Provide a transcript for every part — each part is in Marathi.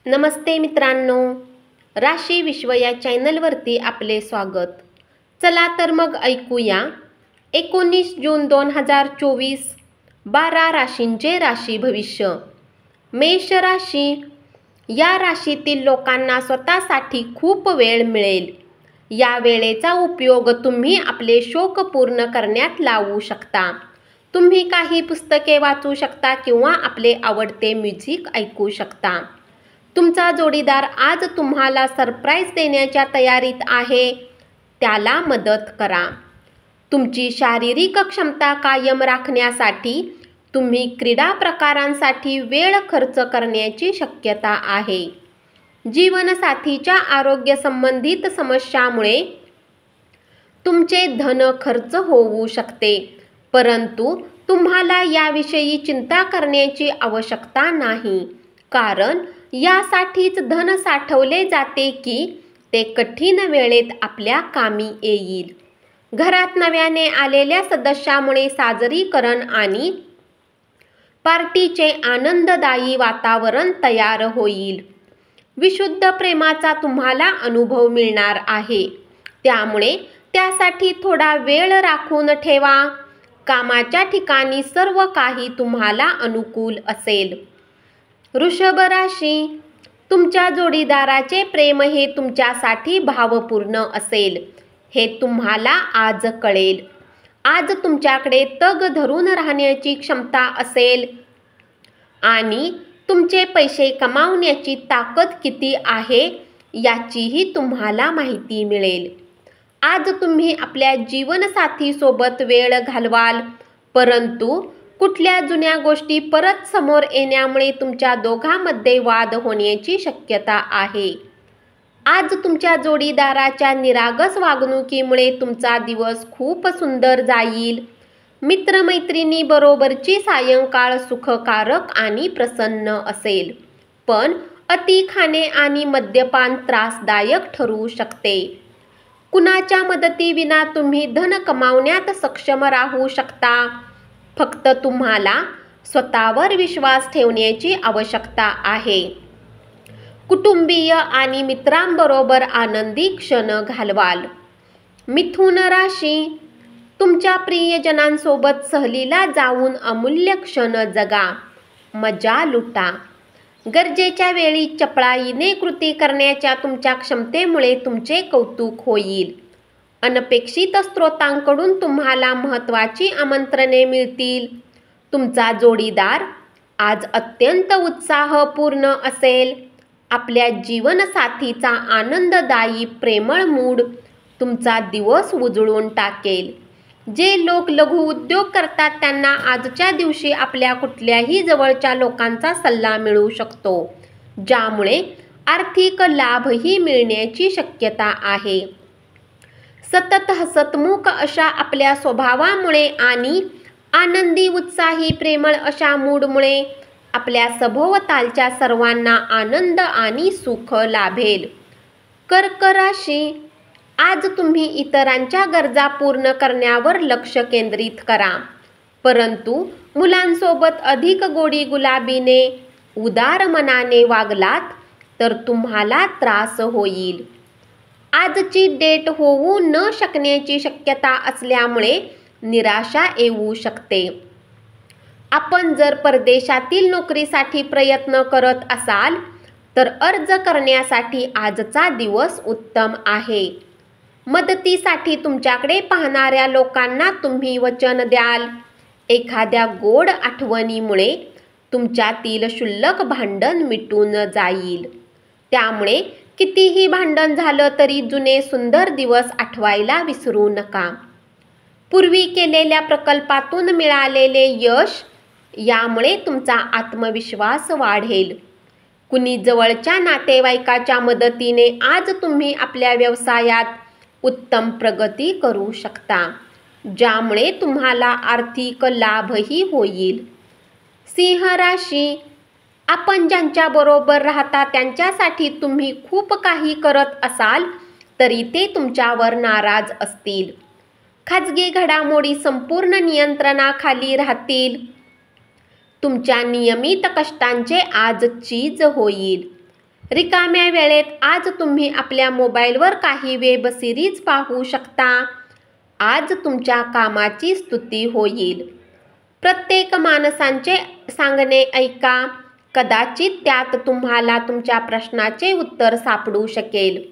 नमस्ते मित्रांनो, राशी विश्व या चॅनलवरती आपले स्वागत. चला तर मग ऐकूया 19 जून 2024 12 राशींचे राशी भविष्य. मेष राशी. या राशीतील लोकांना स्वतःसाठी खूप वेळ मिळेल. या वेळेचा उपयोग तुम्ही आपले शौक पूर्ण करण्यात लावू शकता. तुम्ही काही पुस्तके वाचू शकता किंवा आपले आवडते म्युझिक ऐकू शकता. तुमचा जोडीदार आज तुम्हाला सरप्राईज देण्याच्या तयारीत आहे, त्याला मदत करा. तुमची शारीरिक क्षमता कायम राखण्यासाठी तुम्ही क्रीडा प्रकारांसाठी वेळ खर्च करण्याची शक्यता आहे. जीवनसाथीच्या आरोग्य संबंधित समस्यामुळे तुमचे धन खर्च होऊ शकते, परंतु तुम्हाला याविषयी चिंता करण्याची आवश्यकता नाही, कारण यासाठीच धन साठवले जाते की ते कठीण वेळेत आपल्या कामी येईल. घरात नव्याने आलेल्या सदस्यामुळे साजरीकरण आणि पार्टीचे आनंददायी वातावरण तयार होईल. विशुद्ध प्रेमाचा तुम्हाला अनुभव मिळणार आहे, त्यामुळे त्यासाठी थोडा वेळ राखून ठेवा. कामाच्या ठिकाणी सर्व काही तुम्हाला अनुकूल असेल. वृषभ राशी. तुमच्या जोडीदाराचे प्रेम हे तुमच्यासाठी भावपूर्ण असेल, हे तुम्हाला आज कळेल. आज तुमच्याकडे तग धरून राहण्याची क्षमता असेल आणि तुमचे पैसे कमावण्याची ताकद किती आहे याचीही तुम्हाला माहिती मिळेल. आज तुम्ही आपल्या जीवनसाथीसोबत वेळ घालवाल, परंतु कुठल्या जुन्या गोष्टी परत समोर येण्यामुळे तुमच्या दोघांमध्ये वाद होण्याची शक्यता आहे. आज तुमच्या जोडीदाराच्या निरागस वागणुकीमुळे तुमचा दिवस खूप सुंदर जाईल. मित्रमैत्रिणीबरोबरची सायंकाळ सुखकारक आणि प्रसन्न असेल, पण अति खाणे आणि मद्यपान त्रासदायक ठरू शकते. कुणाच्या मदतीविना तुम्ही धन कमावण्यात सक्षम राहू शकता. फक्त तुम्हाला स्वतःवर विश्वास ठेवण्याची आवश्यकता आहे. कुटुंबीय आणि मित्रांबरोबर आनंदी क्षण घालवाल. मिथुन राशी. तुमच्या प्रियजनांसोबत सहलीला जाऊन अमूल्य क्षण जगा, मजा लुटा. गरजेच्या वेळी चपळाईने कृती करण्याच्या तुमच्या क्षमतेमुळे तुमचे कौतुक होईल. अनपेक्षित स्रोतांकडून तुम्हाला महत्त्वाची आमंत्रणे मिळतील. तुमचा जोडीदार आज अत्यंत उत्साहपूर्ण असेल. आपल्या जीवनसाथीचा आनंददायी प्रेमळ मूड तुमचा दिवस उजळून टाकेल. जे लोक लघु उद्योग करतात त्यांना आजच्या दिवशी आपल्या कुठल्याही जवळच्या लोकांचा सल्ला मिळू शकतो, ज्यामुळे आर्थिक लाभही मिळण्याची शक्यता आहे. सतत हसतमुख अशा आपल्या स्वभावामुळे आणि आनंदी उत्साही प्रेमळ अशा मूडमुळे आपल्या सभोवतालच्या सर्वांना आनंद आणि सुख लाभेल. कर्क राशी. आज तुम्ही इतरांच्या गरजा पूर्ण करण्यावर लक्ष केंद्रित करा, परंतु मुलांसोबत अधिक गोडी गुलाबीने उदार मनाने वागलात तर तुम्हाला त्रास होईल. आजची डेट होऊ न शकण्याची शक्यता असल्यामुळे निराशा येऊ शकते. आपण जर परदेशातील नोकरीसाठी प्रयत्न करत असाल तर अर्ज करण्यासाठी आजचा दिवस उत्तम आहे. मदतीसाठी तुमच्याकडे पाहणाऱ्या लोकांना तुम्ही वचन द्याल. एखाद्या गोड आठवणीमुळे तुमच्यातील क्षुल्लक भांडण मिटून जाईल. त्यामुळे कितीही भांडण झालं तरी जुने सुंदर दिवस आठवायला विसरू नका. पूर्वी केलेल्या प्रकल्पातून मिळालेले यश यामुळे तुमचा आत्मविश्वास वाढेल. कुणी जवळच्या नातेवाईकाच्या मदतीने आज तुम्ही आपल्या व्यवसायात उत्तम प्रगती करू शकता, ज्यामुळे तुम्हाला आर्थिक लाभही होईल. सिंह राशी. आपण ज्यांच्याबरोबर राहता त्यांच्यासाठी तुम्ही खूप काही करत असाल तरी ते तुमच्यावर नाराज असतील. खाजगी घडामोडी संपूर्ण नियंत्रणाखाली राहतील. तुमच्या नियमित कष्टांचे आज चीज होईल. रिकाम्या वेळेत आज तुम्ही आपल्या मोबाईलवर काही वेब सिरीज पाहू शकता. आज तुमच्या कामाची स्तुती होईल. प्रत्येक माणसांचे सांगणे ऐका. कदाचित त्यात तुम्हाला तुमच्या प्रश्नाचे उत्तर सापडू शकेल.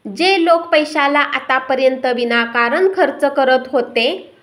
जे लोक पैशाला आतापर्यंत विनाकारण खर्च करत होते,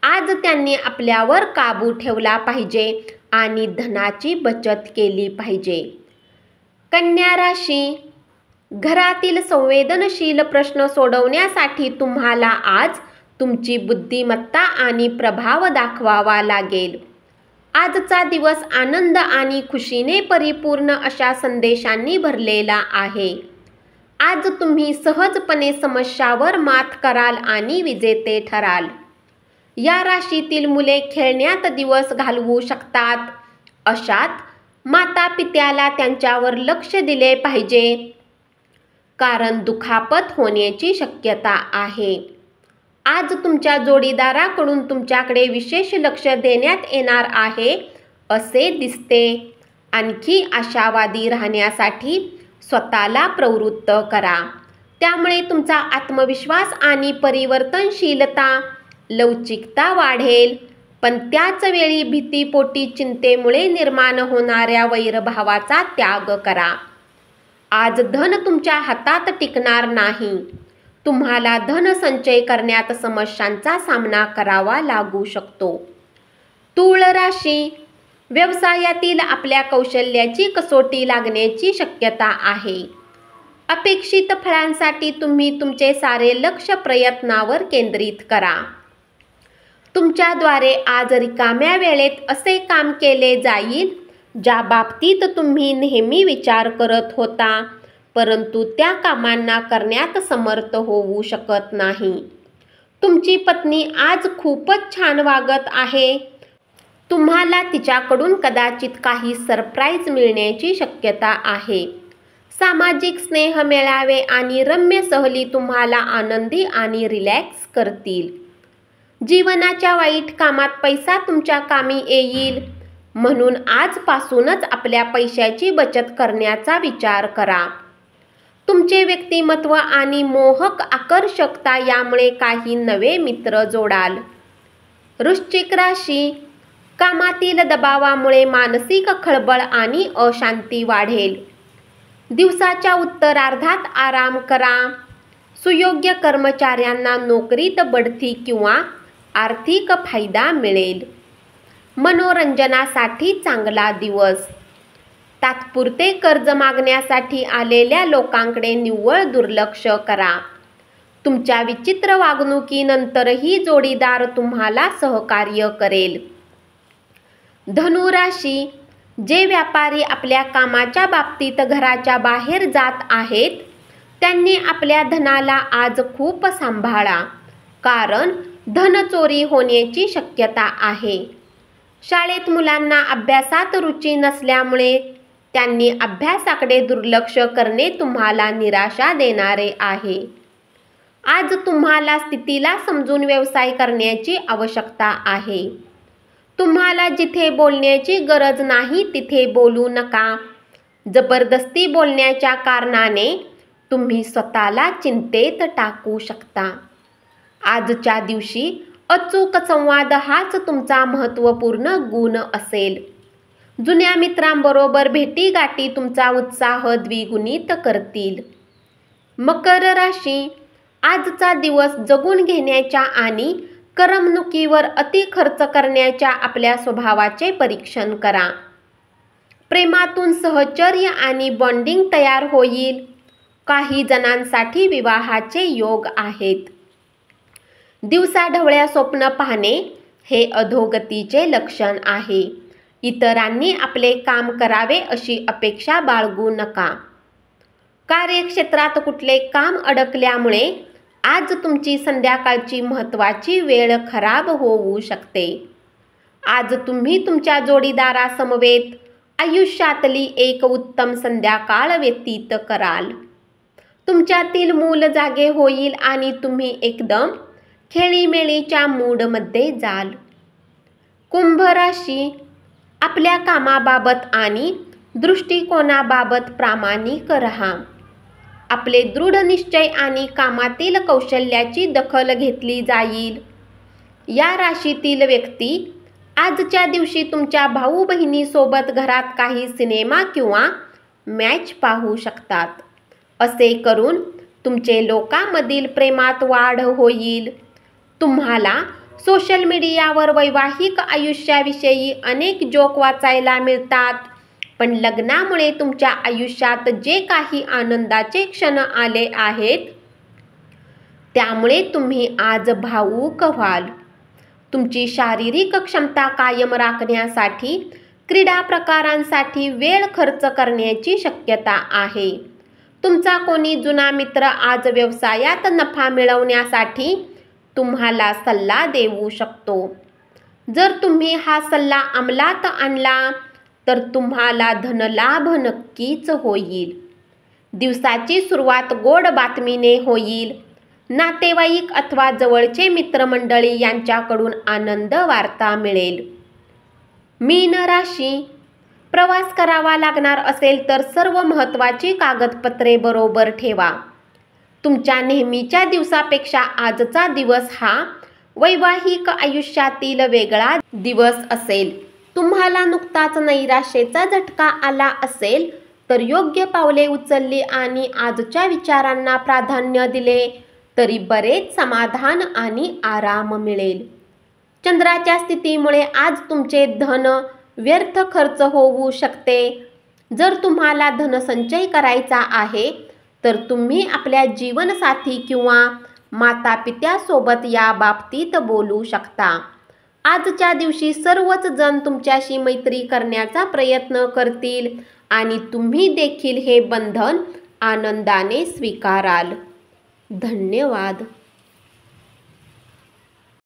आज त्यांनी आपल्यावर काबू ठेवला पाहिजे आणि धनाची बचत केली पाहिजे. कन्या राशी, घरातील संवेदनशील प्रश्न सोडवण्यासाठी तुम्हाला आज तुमची बुद्धिमत्ता आणि प्रभाव दाखवावा लागेल. आजचा दिवस आनंद आणि खुशीने परिपूर्ण अशा संदेशांनी भरलेला आहे. आज तुम्ही सहजपणे समस्यावर मात कराल आणि विजेते ठराल. या राशीतील मुले खेळण्यात दिवस घालवू शकतात. अशात माता पित्याला त्यांच्यावर लक्ष दिले पाहिजे, कारण दुखापत होण्याची शक्यता आहे. आज तुमच्या जोडीदाराकडून तुमच्याकडे विशेष लक्ष देण्यात येणार आहे असे दिसते. आणखी आशावादी राहण्यासाठी स्वतःला प्रवृत्त करा. त्यामुळे तुमचा आत्मविश्वास आणि परिवर्तनशीलता, लवचिकता वाढेल. पण त्याच वेळी भीतीपोटी चिंतेमुळे निर्माण होणाऱ्या वैरभावाचा त्याग करा. आज धन तुमच्या हातात टिकणार नाही. तुम्हाला धन संचय करण्यात समस्यांचा सामना करावा लागू शकतो. तूळ राशी, व्यवसायातील आपल्या कौशल्याची कसोटी लागण्याची शक्यता आहे. अपेक्षित फळांसाठी तुम्ही तुमचे सारे लक्ष प्रयत्नावर केंद्रित करा. तुमच्याद्वारे आज रिकाम्या वेळेत असे काम केले जाईल ज्या बाबतीत तुम्ही नेहमी विचार करत होता, परंतु त्या कामांना करण्यात समर्थ होऊ शकत नाही. तुमची पत्नी आज खूपच छान वागत आहे. तुम्हाला तिच्याकडून कदाचित काही सरप्राईज मिळण्याची शक्यता आहे. सामाजिक स्नेह मेळावे आणि रम्य सहली तुम्हाला आनंदी आणि रिलॅक्स करतील. जीवनाच्या वाईट कामात पैसा तुमच्या कामी येईल, म्हणून आजपासूनच आपल्या पैशाची बचत करण्याचा विचार करा. तुमचे व्यक्तिमत्व आणि मोहक आकर्षकता यामुळे काही नवे मित्र जोडाल. वृश्चिक राशी, कामातील दबावामुळे मानसिक खळबळ आणि अशांती वाढेल. दिवसाच्या उत्तरार्धात आराम करा. सुयोग्य कर्मचाऱ्यांना नोकरीत बढती किंवा आर्थिक फायदा मिळेल. मनोरंजनासाठी चांगला दिवस. तात्पुरते कर्ज मागण्यासाठी आलेल्या लोकांकडे निव्वळ दुर्लक्ष करा. तुमच्या विचित्र वागणुकीनंतरही जोडीदार तुम्हाला सहकार्य करेल. धनु राशी, जे व्यापारी आपल्या कामाच्या बाबतीत घराच्या बाहेर जात आहेत, त्यांनी आपल्या धनाला आज खूप सांभाळा, कारण धनचोरी होण्याची शक्यता आहे. शाळेत मुलांना अभ्यासात रुची नसल्यामुळे त्यांनी अभ्यासाकडे दुर्लक्ष करणे तुम्हाला निराशा देणारे आहे. आज तुम्हाला स्थितीला समजून व्यवसाय करण्याची आवश्यकता आहे. तुम्हाला जिथे बोलण्याची गरज नाही तिथे बोलू नका. जबरदस्ती बोलण्याच्या कारणाने तुम्ही स्वतःला चिंतेत टाकू शकता. आजच्या दिवशी अचूक संवाद हाच तुमचा महत्त्वपूर्ण गुण असेल. जुन्या मित्रांबरोबर भेटीगाठी तुमचा उत्साह द्विगुणित करतील. मकर राशी, आजचा दिवस जगून घेण्याच्या आणि करमणुकीवर अति खर्च करण्याच्या आपल्या स्वभावाचे परीक्षण करा. प्रेमातून सहचर्य आणि बॉन्डिंग तयार होईल. काही जणांसाठी विवाहाचे योग आहेत. दिवसाढवळ्या स्वप्न पाहणे हे अधोगतीचे लक्षण आहे. इतरांनी आपले काम करावे अशी अपेक्षा बाळगू नका. कार्यक्षेत्रात कुठले काम अडकल्यामुळे आज तुमची संध्याकाळची महत्त्वाची वेळ खराब होऊ शकते. आज तुम्ही तुमच्या जोडीदारासमवेत आयुष्यातली एक उत्तम संध्याकाळ व्यतीत कराल. तुमच्यातील मूल जागे होईल आणि तुम्ही एकदम खेळीमेळीच्या मूडमध्ये जाल. कुंभ राशी, आपल्या कामाबाबत आणि दृष्टिकोनाबाबत प्रामाणिक रहा. आपले दृढ निश्चय आणि कामातील कौशल्याची दखल घेतली जाईल. या राशीतील व्यक्ती आजच्या दिवशी तुमच्या भाऊ बहिणीसोबत घरात काही सिनेमा किंवा मॅच पाहू शकतात. असे करून तुमचे लोकांमधील प्रेमात वाढ होईल. तुम्हाला सोशल मीडियावर वैवाहिक आयुष्याविषयी अनेक जोक वाचायला मिळतात. पण लग्नामुळे तुमच्या आयुष्यात जे काही आनंदाचे क्षण आले आहेत त्यामुळे तुम्ही आज भावूक व्हाल. तुमची शारीरिक क्षमता कायम राखण्यासाठी क्रीडा प्रकारांसाठी वेळ खर्च करण्याची शक्यता आहे. तुमचा कोणी जुना मित्र आज व्यवसायात नफा मिळवण्यासाठी तुम्हाला सल्ला देऊ शकतो. जर तुम्ही हा सल्ला अंमलात आणला तर तुम्हाला धनलाभ नक्कीच होईल. दिवसाची सुरुवात गोड बातमीने होईल. नातेवाईक अथवा जवळचे मित्रमंडळी यांच्याकडून आनंद वार्ता मिळेल. मीन राशी, प्रवास करावा लागणार असेल तर सर्व महत्त्वाची कागदपत्रे बरोबर ठेवा. तुमच्या नेहमीच्या दिवसापेक्षा आजचा दिवस हा वैवाहिक आयुष्यातील वेगळा दिवस असेल. तुम्हाला नुकताच नैराश्याचा झटका आला असेल तर योग्य पावले उचलली आणि आजच्या विचारांना प्राधान्य दिले तरी बरेच समाधान आणि आराम मिळेल. चंद्राच्या स्थितीमुळे आज तुमचे धन व्यर्थ खर्च होऊ शकते. जर तुम्हाला धनसंचय करायचा आहे तर तुम्ही आपल्या जीवनसाथी किंवा मातापित्यासोबत या बाबतीत बोलू शकता. आजच्या दिवशी सर्वच जण तुमच्याशी मैत्री करण्याचा प्रयत्न करतील आणि तुम्ही देखील हे बंधन आनंदाने स्वीकाराल. धन्यवाद.